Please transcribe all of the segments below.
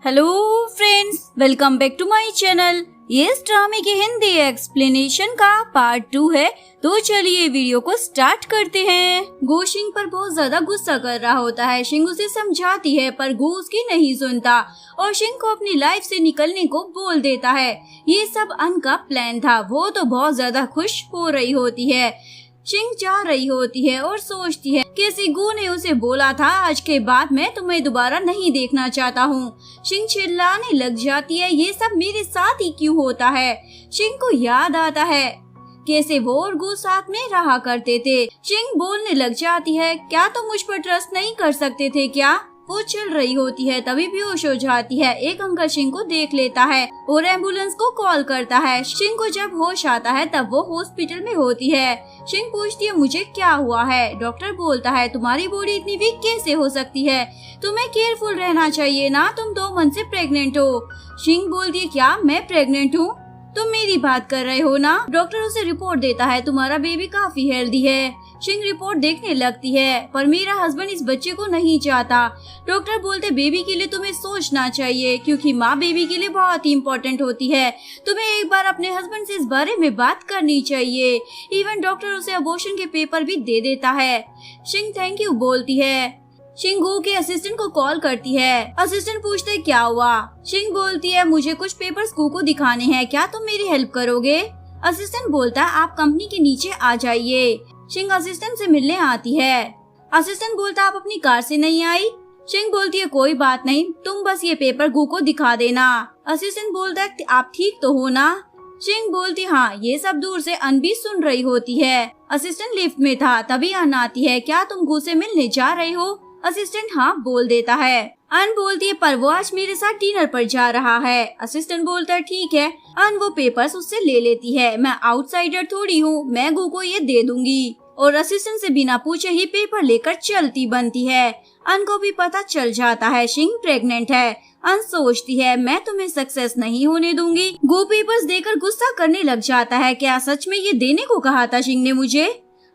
Hello friends, welcome back to my channel. ये इस ड्रामे की हिंदी एक्सप्लेनेशन का पार्ट 2 है। तो चलिए वीडियो को स्टार्ट करते हैं। गो शिंग पर बहुत ज्यादा गुस्सा कर रहा होता है। शिंग उसे समझाती है पर गो उसकी नहीं सुनता और शिंग को अपनी लाइफ से निकलने को बोल देता है। ये सब अन का प्लान था। वो तो बहुत ज्यादा खुश हो रही होती है। शिंग जा रही होती है और सोचती है कैसे गो ने उसे बोला था आज के बाद मैं तुम्हें दोबारा नहीं देखना चाहता हूँ। शिंग चिल्लाने लग जाती है, ये सब मेरे साथ ही क्यों होता है। शिंग को याद आता है कैसे वो और गो साथ में रहा करते थे। शिंग बोलने लग जाती है, क्या तुम मुझ पर ट्रस्ट नहीं कर सकते थे क्या। वो चल रही होती है तभी बेहोश हो जाती है। एक अंकल शिंग को देख लेता है और एम्बुलेंस को कॉल करता है। शिंग को जब होश आता है तब वो हॉस्पिटल में होती है। शिंग पूछती है मुझे क्या हुआ है। डॉक्टर बोलता है तुम्हारी बॉडी इतनी वीक कैसे हो सकती है, तुम्हें केयरफुल रहना चाहिए ना, तुम 2 मंथ से प्रेग्नेंट हो। शिंग बोलती है क्या मैं प्रेग्नेंट हूँ, तुम मेरी बात कर रहे हो ना। डॉक्टर उसे रिपोर्ट देता है तुम्हारा बेबी काफी हेल्दी है। शिंग रिपोर्ट देखने लगती है पर मेरा हस्बैंड इस बच्चे को नहीं चाहता। डॉक्टर बोलते बेबी के लिए तुम्हें सोचना चाहिए क्योंकि माँ बेबी के लिए बहुत ही इम्पोर्टेंट होती है। तुम्हें एक बार अपने हस्बैंड से इस बारे में बात करनी चाहिए। इवन डॉक्टर उसे अबॉर्शन के पेपर भी दे देता है। शिंग थैंक यू बोलती है। शिंग गो के असिस्टेंट को कॉल करती है। असिस्टेंट पूछते है क्या हुआ। शिंग बोलती है मुझे कुछ पेपर्स गो को दिखाने हैं, क्या तुम मेरी हेल्प करोगे। असिस्टेंट बोलता है आप कंपनी के नीचे आ जाइए। शिंग असिस्टेंट से मिलने आती है। असिस्टेंट बोलता आप अपनी कार से नहीं आई। शिंग बोलती है कोई बात नहीं, तुम बस ये पेपर गो को दिखा देना। असिस्टेंट बोलता है आप ठीक तो हो ना। शिंग बोलती हाँ। ये सब दूर से अन भी सुन रही होती है। असिस्टेंट लिफ्ट में था तभी अन आती है, क्या तुम गो से मिलने जा रहे हो। असिस्टेंट हाँ बोल देता है। अन बोलती है पर वो आज मेरे साथ डिनर पर जा रहा है। असिस्टेंट बोलता है ठीक है। अन वो पेपर्स उससे ले लेती है। मैं आउटसाइडर थोड़ी हूँ, मैं गो को ये दे दूंगी। और असिस्टेंट से बिना पूछे ही पेपर लेकर चलती बनती है। अन को भी पता चल जाता है शिंग प्रेग्नेंट है। अन सोचती है मैं तुम्हें सक्सेस नहीं होने दूंगी। गो पेपर्स देकर गुस्सा करने लग जाता है, क्या सच में ये देने को कहा था शिंग ने मुझे।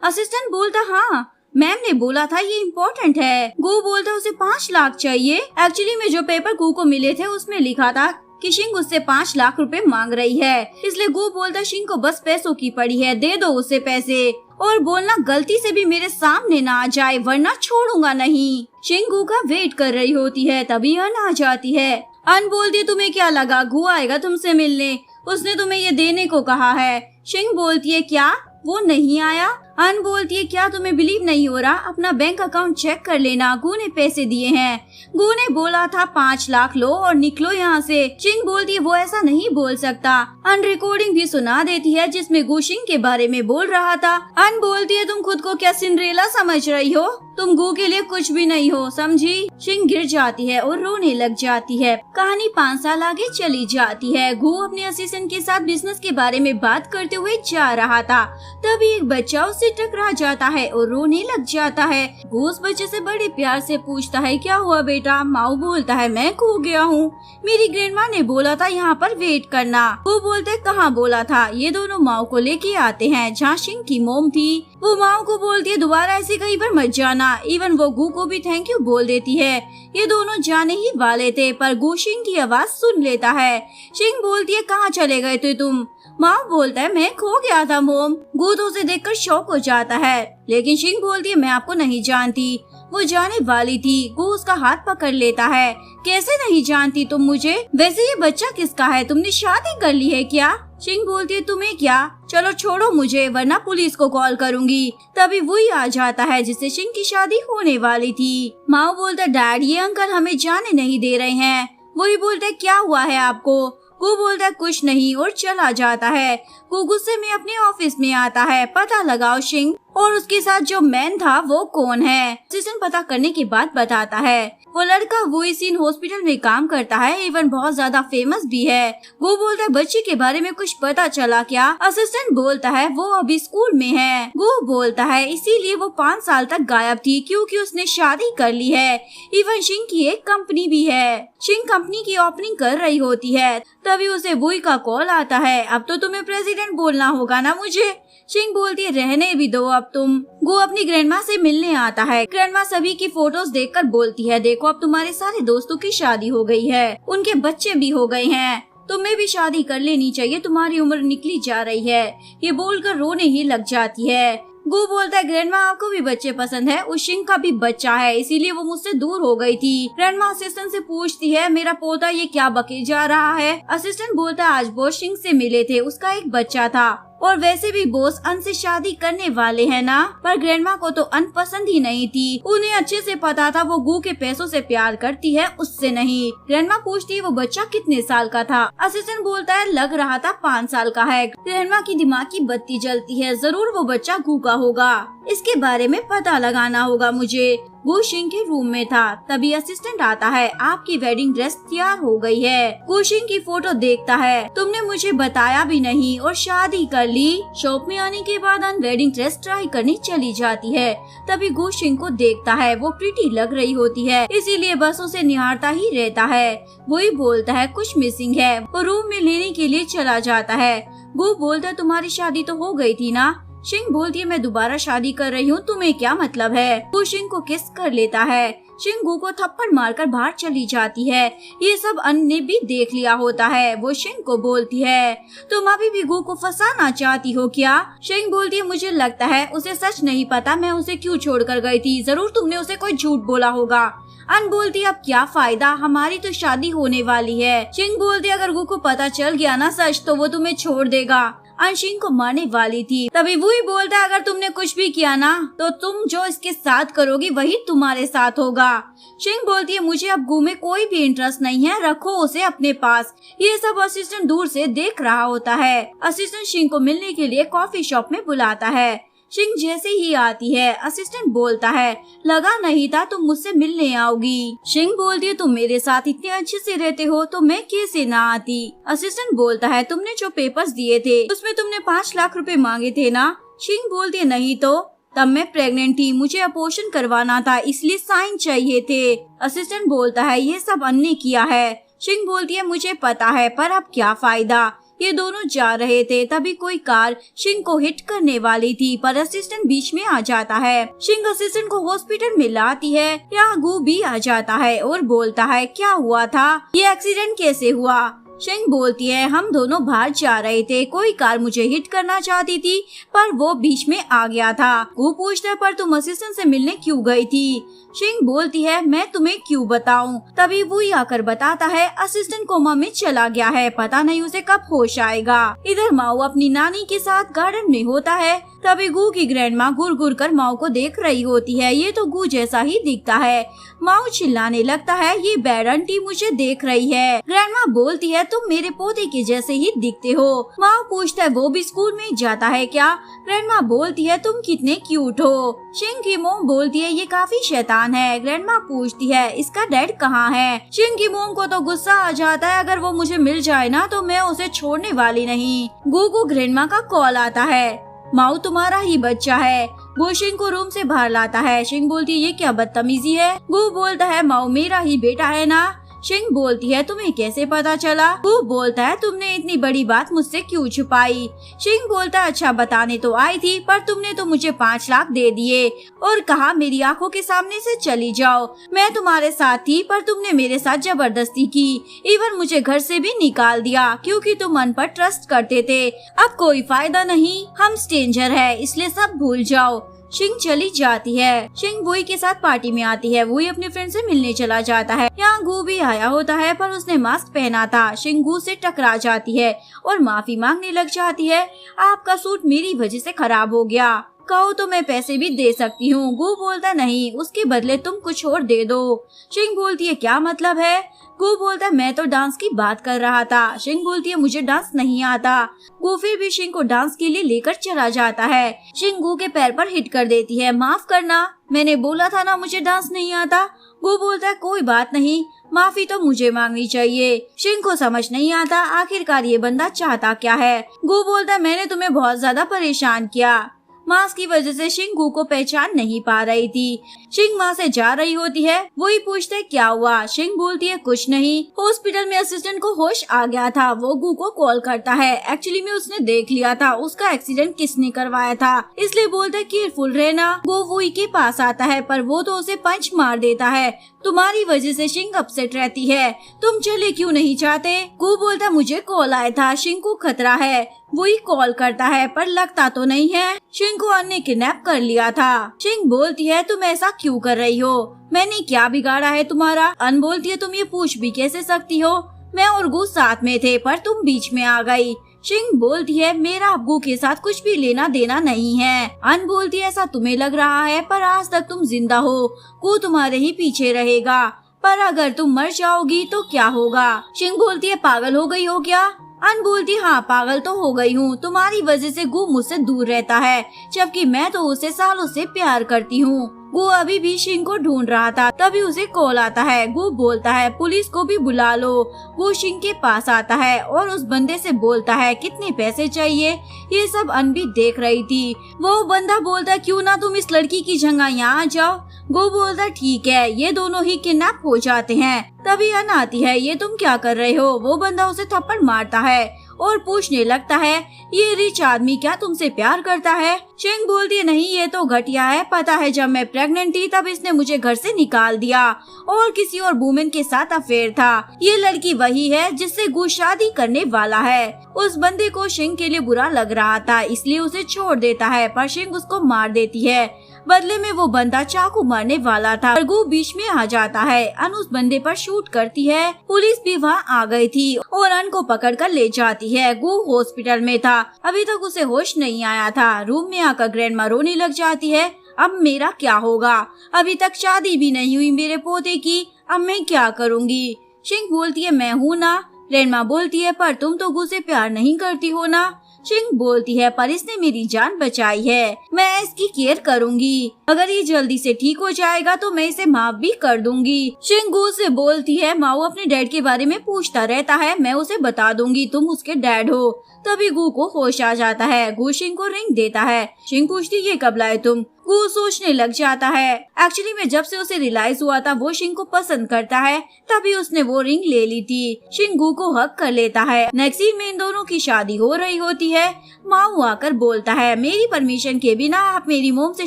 असिस्टेंट बोलता हाँ मैम ने बोला था ये इम्पोर्टेंट है। गो बोलता उसे 5 लाख चाहिए। एक्चुअली में जो पेपर गो को मिले थे उसमें लिखा था कि शिंग उससे 5 लाख रुपए मांग रही है, इसलिए गो बोलता शिंग को बस पैसों की पड़ी है, दे दो उसे पैसे और बोलना गलती से भी मेरे सामने ना आ जाए वरना छोड़ूंगा नहीं। शिंग गो का वेट कर रही होती है तभी अन आ जाती है। अन बोलती है तुम्हें क्या लगा गो आएगा तुमसे मिलने, उसने तुम्हें ये देने को कहा है। शिंग बोलती है क्या वो नहीं आया। अन बोलती है क्या तुम्हें बिलीव नहीं हो रहा, अपना बैंक अकाउंट चेक कर लेना, गो ने पैसे दिए हैं। गो ने बोला था 5 लाख लो और निकलो यहाँ से। शिंग बोलती है वो ऐसा नहीं बोल सकता। अन रिकॉर्डिंग भी सुना देती है जिसमें गो शिंग के बारे में बोल रहा था। अन बोलती है तुम खुद को क्या सिंड्रेला समझ रही हो, तुम गो के लिए कुछ भी नहीं हो, समझी। शिंग गिर जाती है और रोने लग जाती है। कहानी 5 साल आगे चली जाती है। गो अपने असिस्टेंट के साथ बिजनेस के बारे में बात करते हुए जा रहा था तभी एक बच्चा उससे टकरा जाता है और रोने लग जाता है। गो उस बच्चे से बड़े प्यार से पूछता है क्या हुआ बेटा। माऊ बोलता है मैं खो गया हूँ, मेरी ग्रैंडमा ने बोला था यहाँ पर वेट करना। वो बोलता है कहाँ बोला था। ये दोनों माऊ को लेके आते हैं जहाँ शिंग की मोम थी। वो माऊ को बोलती है दोबारा ऐसे कहीं पर मत जाना। इवन वो गो को भी थैंक यू बोल देती है। ये दोनों जाने ही वाले थे पर गो शिंग की आवाज सुन लेता है। शिंग बोलती है कहाँ चले गए थे तुम। माँ बोलता है मैं खो गया था मोम। गो तो उसे देखकर शॉक हो जाता है लेकिन शिंग बोलती है मैं आपको नहीं जानती। वो जाने वाली थी। गो उसका हाथ पकड़ लेता है, कैसे नहीं जानती तुम मुझे, वैसे ये बच्चा किसका है, तुमने शादी कर ली है क्या। शिंग बोलती है तुम्हें क्या, चलो छोड़ो मुझे वरना पुलिस को कॉल करूंगी। तभी वही आ जाता है जिससे शिंग की शादी होने वाली थी। माँ बोलता डैड ये अंकल हमें जाने नहीं दे रहे हैं। वही बोलता है क्या हुआ है आपको। वो बोलता है कुछ नहीं और चला जाता है। वो गुस्से में अपने ऑफिस में आता है, पता लगाओ शिंग और उसके साथ जो मैन था वो कौन है। असिस्टेंट पता करने के बाद बताता है वो लड़का वो इस हॉस्पिटल में काम करता है, इवन बहुत ज्यादा फेमस भी है। वो बोलता है बच्चे के बारे में कुछ पता चला क्या। असिस्टेंट बोलता है वो अभी स्कूल में है। वो बोलता है इसीलिए वो 5 साल तक गायब थी क्योंकि उसने शादी कर ली है। इवन शिंग की एक कंपनी भी है। शिंग कंपनी की ओपनिंग कर रही होती है तभी उसे बुई का कॉल आता है, अब तो तुम्हें प्रेसिडेंट बोलना होगा ना मुझे। शिंग बोलती है रहने भी दो, अब अब तुम। गु अपनी ग्रैंडमा से मिलने आता है। ग्रैंडमा सभी की फोटोज देखकर बोलती है, देखो अब तुम्हारे सारे दोस्तों की शादी हो गई है, उनके बच्चे भी हो गए हैं, तुम्हें भी शादी कर लेनी चाहिए, तुम्हारी उम्र निकली जा रही है। ये बोलकर रोने ही लग जाती है। गु बोलता है, ग्रैंडमा आपको भी बच्चे पसंद है, उस शिंग का भी बच्चा है, इसीलिए वो मुझसे दूर हो गई थी। ग्रैंडमा असिस्टेंट से पूछती है, मेरा पोता ये क्या बके जा रहा है। असिस्टेंट बोलता है, आज बॉस शिंग से मिले थे, उसका एक बच्चा था, और वैसे भी बॉस अन से शादी करने वाले हैं ना। पर ग्रैंडमा को तो अन पसंद ही नहीं थी, उन्हें अच्छे से पता था वो गु के पैसों से प्यार करती है, उससे नहीं। ग्रैंडमा पूछती है, वो बच्चा कितने साल का था। असिस्टेंट बोलता है, लग रहा था 5 साल का है। ग्रैंडमा की दिमाग की बत्ती जलती है, जरूर वो बच्चा गु का होगा, इसके बारे में पता लगाना होगा मुझे। गु शिंग के रूम में था, तभी असिस्टेंट आता है, आपकी वेडिंग ड्रेस तैयार हो गई है। गु शिंग की फोटो देखता है, तुमने मुझे बताया भी नहीं और शादी कर ली। शॉप में आने के बाद अन वेडिंग ड्रेस ट्राई करने चली जाती है, तभी गु शिंग को देखता है, वो प्रीटी लग रही होती है, इसीलिए बस उसे निहारता ही रहता है। वही बोलता है, कुछ मिसिंग है। वो रूम में लेने के लिए चला जाता है। गु बोलता है, तुम्हारी शादी तो हो गई थी ना। शिंग बोलती है, मैं दोबारा शादी कर रही हूँ, तुम्हें क्या मतलब है। गु शिंग को किस कर लेता है। शिंग गु को थप्पड़ मारकर बाहर चली जाती है। ये सब अन ने भी देख लिया होता है। वो शिंग को बोलती है, तुम अभी भी गु को फंसाना चाहती हो क्या। शिंग बोलती है, मुझे लगता है उसे सच नहीं पता मैं उसे क्यों छोड़कर गई थी, जरूर तुमने उसे कोई झूठ बोला होगा। अन बोलती, अब क्या फायदा, हमारी तो शादी होने वाली है। शिंग बोलती, अगर गु को पता चल गया ना सच, तो वो तुम्हें छोड़ देगा। अन शिंग को मारने वाली थी, तभी वही बोलता है, अगर तुमने कुछ भी किया ना, तो तुम जो इसके साथ करोगी वही तुम्हारे साथ होगा। शिंग बोलती है, मुझे अब गु में कोई भी इंटरेस्ट नहीं है, रखो उसे अपने पास। ये सब असिस्टेंट दूर से देख रहा होता है। असिस्टेंट शिंग को मिलने के लिए कॉफी शॉप में बुलाता है। शिंग जैसे ही आती है, असिस्टेंट बोलता है, लगा नहीं था तुम मुझसे मिलने आओगी। शिंग बोलती है, तुम मेरे साथ इतने अच्छे से रहते हो तो मैं कैसे ना आती। असिस्टेंट बोलता है, तुमने जो पेपर्स दिए थे उसमें तुमने 5 लाख रुपए मांगे थे ना। शिंग बोलती है, नहीं तो, तब मैं प्रेग्नेंट थी, मुझे अबॉर्शन करवाना था, इसलिए साइन चाहिए थे। असिस्टेंट बोलता है, ये सब अन ने किया है। शिंग बोलती है, मुझे पता है, पर अब क्या फायदा। ये दोनों जा रहे थे, तभी कोई कार शिंग को हिट करने वाली थी, पर असिस्टेंट बीच में आ जाता है। शिंग असिस्टेंट को हॉस्पिटल में लाती है। यहाँ गु भी आ जाता है और बोलता है, क्या हुआ था, ये एक्सीडेंट कैसे हुआ। शिंग बोलती है, हम दोनों बाहर जा रहे थे, कोई कार मुझे हिट करना चाहती थी, पर वो बीच में आ गया था। गु पूछता है, पर तुम असिस्टेंट से मिलने क्यों गई थी। शिंग बोलती है, मैं तुम्हें क्यों बताऊं। तभी वो आकर बताता है, असिस्टेंट कोमा में चला गया है, पता नहीं उसे कब होश आएगा। इधर माओ अपनी नानी के साथ गार्डन में होता है, तभी गु की ग्रैंडमा घूर घूर कर माओ को देख रही होती है। ये तो गु जैसा ही दिखता है। माओ चिल्लाने लगता है, ये बैड आंटी मुझे देख रही है। ग्रैंडमा बोलती है, तुम मेरे पोते के जैसे ही दिखते हो। माओ पूछता है, वो भी स्कूल में जाता है क्या। ग्रैंडमा बोलती है, तुम कितने क्यूट हो। शिंग की मोम बोलती है, ये काफी शैतान है। ग्रैंडमा पूछती है, इसका डैड कहाँ है। शिंग की मोम को तो गुस्सा आ जाता है, अगर वो मुझे मिल जाए ना तो मैं उसे छोड़ने वाली नहीं। गु को ग्रैंडमा का कॉल आता है, माओ तुम्हारा ही बच्चा है। गु शिंग को रूम से बाहर लाता है। शिंग बोलती है, ये क्या बदतमीजी है। गु बोलता है, माओ मेरा ही बेटा है ना। शिंग बोलती है, तुम्हें कैसे पता चला। गु बोलता है, तुमने इतनी बड़ी बात मुझसे क्यों छुपाई। शिंग बोलता है, अच्छा बताने तो आई थी, पर तुमने तो मुझे 5 लाख दे दिए और कहा मेरी आंखों के सामने से चली जाओ। मैं तुम्हारे साथ थी, पर तुमने मेरे साथ जबरदस्ती की, इवन मुझे घर से भी निकाल दिया, क्योंकि तुम मन पर ट्रस्ट करते थे। अब कोई फायदा नहीं, हम स्ट्रेंजर है, इसलिए सब भूल जाओ। शिंग चली जाती है। शिंग वुई के साथ पार्टी में आती है। वुई अपने फ्रेंड से मिलने चला जाता है। यहाँ गु भी आया होता है, पर उसने मास्क पहना था। शिंग गु से टकरा जाती है और माफी मांगने लग जाती है, आपका सूट मेरी वजह से खराब हो गया, कहो तो मैं पैसे भी दे सकती हूँ। गु बोलता नहीं, उसके बदले तुम कुछ और दे दो। शिंग बोलती है, क्या मतलब है। गु बोलता है, मैं तो डांस की बात कर रहा था। शिंग बोलती है, मुझे डांस नहीं आता। गु फिर भी शिंग को डांस के लिए लेकर चला जाता है। शिंग गु के पैर पर हिट कर देती है, माफ करना, मैंने बोला था ना मुझे डांस नहीं आता। गु बोलता है, कोई बात नहीं, माफी तो मुझे मांगनी चाहिए। शिंग को समझ नहीं आता आखिरकार ये बंदा चाहता क्या है। गु बोलता है, मैंने तुम्हें बहुत ज्यादा परेशान किया। मास्क की वजह से शिंग गू को पहचान नहीं पा रही थी। शिंग वहाँ से जा रही होती है, वही पूछते क्या हुआ। शिंग बोलती है कुछ नहीं। हॉस्पिटल में असिस्टेंट को होश आ गया था, वो गू को कॉल करता है। एक्चुअली में उसने देख लिया था उसका एक्सीडेंट किसने करवाया था, इसलिए बोलता है केयरफुल रहना। गू वही के पास आता है पर वो तो उसे पंच मार देता है। तुम्हारी वजह से शिंग अपसेट रहती है, तुम चले क्यों नहीं चाहते। गू बोलता मुझे कॉल आया था, शिंग को खतरा है। वही कॉल करता है पर लगता तो नहीं है। शिंग को अन्य किडनैप कर लिया था। शिंग बोलती है तुम ऐसा क्यों कर रही हो, मैंने क्या बिगाड़ा है तुम्हारा। अन बोलती है तुम ये पूछ भी कैसे सकती हो, मैं और गू साथ में थे पर तुम बीच में आ गई। शिंग बोलती है मेरा अब गू के साथ कुछ भी लेना देना नहीं है। अन बोलती है ऐसा तुम्हें लग रहा है पर आज तक तुम जिंदा हो, गू तुम्हारे ही पीछे रहेगा, पर अगर तुम मर जाओगी तो क्या होगा। शिंग बोलती है पागल हो गई हो क्या। अन बोलती हाँ पागल तो हो गई हूँ, तुम्हारी वजह से गू मुझसे दूर रहता है, जबकि मैं तो उसे सालों से प्यार करती हूँ। गू अभी भी शिंग को ढूंढ रहा था, तभी उसे कॉल आता है। गू बोलता है पुलिस को भी बुला लो। गू शिंग के पास आता है और उस बंदे से बोलता है कितने पैसे चाहिए। ये सब अन भी देख रही थी। वो बंदा बोलता क्यों ना तुम इस लड़की की जगह यहाँ आ जाओ। गू बोलता ठीक है, ये दोनों ही किडनैप हो जाते हैं। तभी अन आती है, ये तुम क्या कर रहे हो। वो बंदा उसे थप्पड़ मारता है और पूछने लगता है ये रिच आदमी क्या तुमसे प्यार करता है। शिंग बोलती है नहीं ये तो घटिया है, पता है जब मैं प्रेग्नेंट थी तब इसने मुझे घर से निकाल दिया और किसी और वुमेन के साथ अफेयर था। ये लड़की वही है जिससे गू शादी करने वाला है। उस बंदे को शिंग के लिए बुरा लग रहा था, इसलिए उसे छोड़ देता है पर शिंग उसको मार देती है। बदले में वो बंदा चाकू मारने वाला था, गू बीच में आ जाता है। अन उस बंदे पर शूट करती है। पुलिस भी वहाँ आ गई थी और अन को पकड़ कर ले जाती है। गू हॉस्पिटल में था, अभी तक उसे होश नहीं आया था। रूम में आकर ग्रैंडमा रोने लग जाती है, अब मेरा क्या होगा, अभी तक शादी भी नहीं हुई मेरे पोते की, अब मैं क्या करूँगी। शिंग बोलती है मैं हूँ ना। ग्रैंडमा बोलती है पर तुम तो गू से प्यार नहीं करती हो ना। शिंग बोलती है पर इसने मेरी जान बचाई है, मैं इसकी केयर करूंगी, अगर ये जल्दी से ठीक हो जाएगा तो मैं इसे माफ भी कर दूंगी। शिंग गू से बोलती है माओ अपने डैड के बारे में पूछता रहता है, मैं उसे बता दूंगी तुम उसके डैड हो। तभी गू को होश आ जाता है। गू शिंग को रिंग देता है। शिंग पूछती ये कब लाए तुम। गू सोचने लग जाता है, एक्चुअली में जब से उसे रियलाइज हुआ था वो शिंग को पसंद करता है, तभी उसने वो रिंग ले ली थी। शिंग गू को हक कर लेता है। नेक्स्ट सीन में इन दोनों की शादी हो रही होती है। माओ आकर बोलता है मेरी परमिशन के बिना आप मेरी मोम से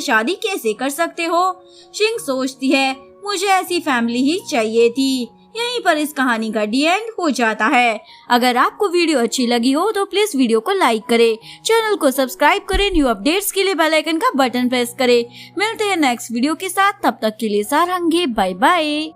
शादी कैसे कर सकते हो। शिंग सोचती है मुझे ऐसी फैमिली ही चाहिए थी। यहीं पर इस कहानी का डी एंड हो जाता है। अगर आपको वीडियो अच्छी लगी हो तो प्लीज वीडियो को लाइक करें, चैनल को सब्सक्राइब करें, न्यू अपडेट्स के लिए बेल आइकन का बटन प्रेस करें। मिलते हैं नेक्स्ट वीडियो के साथ, तब तक के लिए सारंगे, बाय बाय।